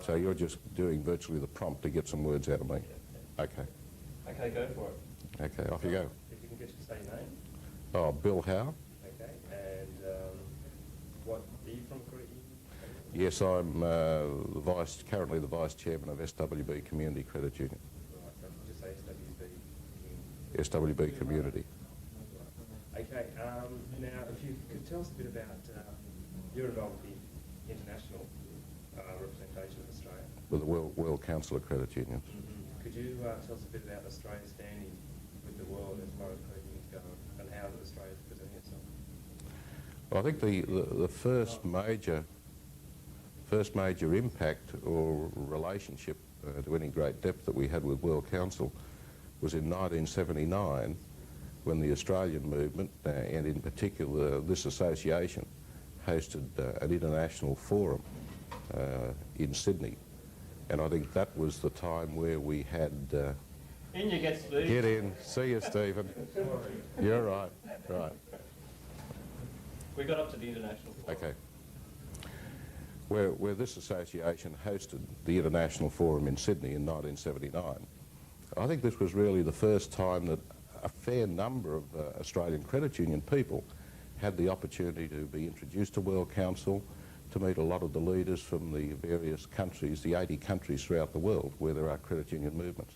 So you're just doing virtually the prompt to get some words out of me. Yeah. Okay. Okay, go for it. Okay, off you go. If you can just say your name. Oh, Bill Howe. Okay, and what, are you from a credit union? Yes, I'm currently the Vice Chairman of SWB Community Credit Union. Right, just say SWB Community. SWB Community. Okay, now if you could tell us a bit about, you're involved with the international representation of Australia. With the World Council of Credit Unions. Mm-hmm. Could you tell us a bit about Australia's standing with the world as far as credit unions go, and how Australia is presenting itself? Well, I think the first major impact or relationship to any great depth that we had with World Council was in 1979, when the Australian movement, and in particular this association, hosted an international forum in Sydney. And I think that was the time where we had... in you get, Steve. Get in. See you, Stephen. You're right. Right. We got up to the international forum. Okay. Where this association hosted the international forum in Sydney in 1979. I think this was really the first time that a fair number of Australian credit union people had the opportunity to be introduced to World Council, to meet a lot of the leaders from the various countries, the 80 countries throughout the world where there are credit union movements.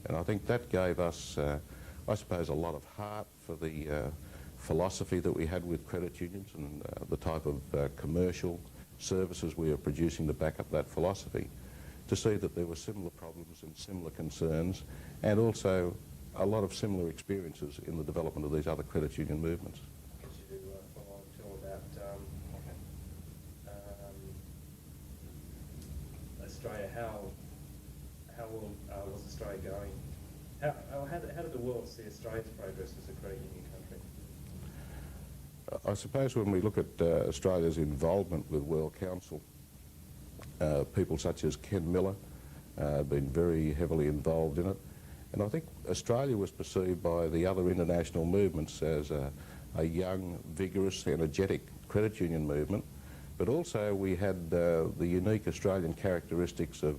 And I think that gave us, I suppose, a lot of heart for the philosophy that we had with credit unions and the type of commercial services we are producing to back up that philosophy, to see that there were similar problems and similar concerns, and also a lot of similar experiences in the development of these other credit union movements. Could you follow on tell about Australia, how well was Australia going? How did the world see Australia's progress as a credit union country? I suppose when we look at Australia's involvement with World Council, people such as Ken Miller have been very heavily involved in it. And I think Australia was perceived by the other international movements as a young, vigorous, energetic credit union movement. But also we had the unique Australian characteristics of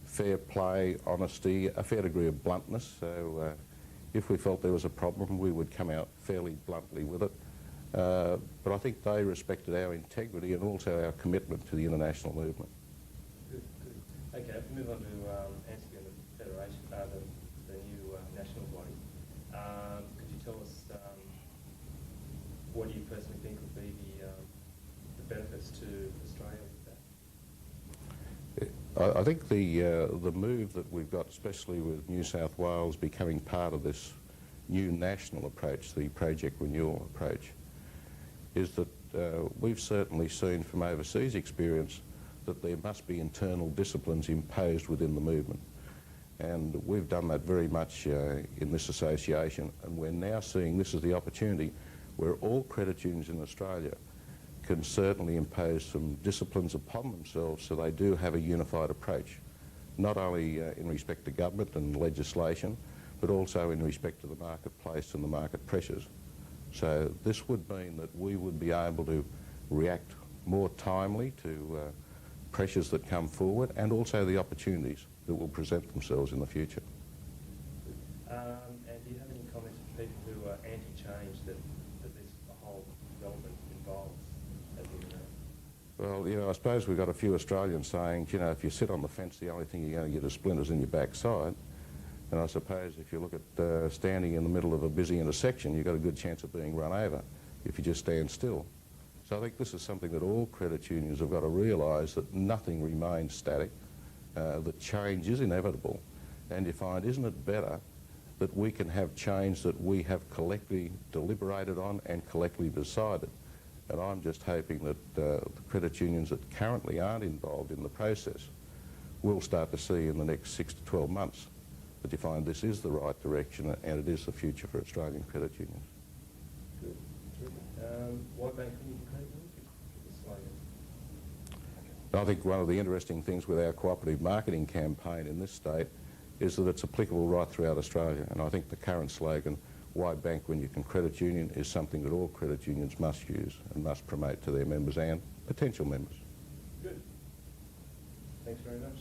fair play, honesty, a fair degree of bluntness. So if we felt there was a problem, we would come out fairly bluntly with it. But I think they respected our integrity and also our commitment to the international movement. Good, good. Okay, if we move on to Antigua and the Federation, the new national body. Could you tell us what do you personally think would be the benefits to Australia with that? I think the move that we've got, especially with New South Wales becoming part of this new national approach, the Project Renewal approach, is that we've certainly seen from overseas experience that there must be internal disciplines imposed within the movement. And we've done that very much in this association, and we're now seeing this as the opportunity where all credit unions in Australia can certainly impose some disciplines upon themselves so they do have a unified approach, not only in respect to government and legislation, but also in respect to the marketplace and the market pressures. So this would mean that we would be able to react more timely to pressures that come forward, and also the opportunities that will present themselves in the future. And do you have any comments from people who are anti-change that this whole development involves? Well, you know, I suppose we've got a few Australians saying, you know, if you sit on the fence, the only thing you're going to get is splinters in your backside. And I suppose if you look at standing in the middle of a busy intersection, you've got a good chance of being run over if you just stand still. So I think this is something that all credit unions have got to realise, that nothing remains static, that change is inevitable. And you find, isn't it better that we can have change that we have collectively deliberated on and collectively decided? And I'm just hoping that the credit unions that currently aren't involved in the process will start to see in the next 6 to 12 months that you find this is the right direction and it is the future for Australian credit unions. Good. Why Bank Community Credit Union? I think one of the interesting things with our cooperative marketing campaign in this state is that it's applicable right throughout Australia. And I think the current slogan, why bank when you can credit union, is something that all credit unions must use and must promote to their members and potential members. Good. Thanks very much.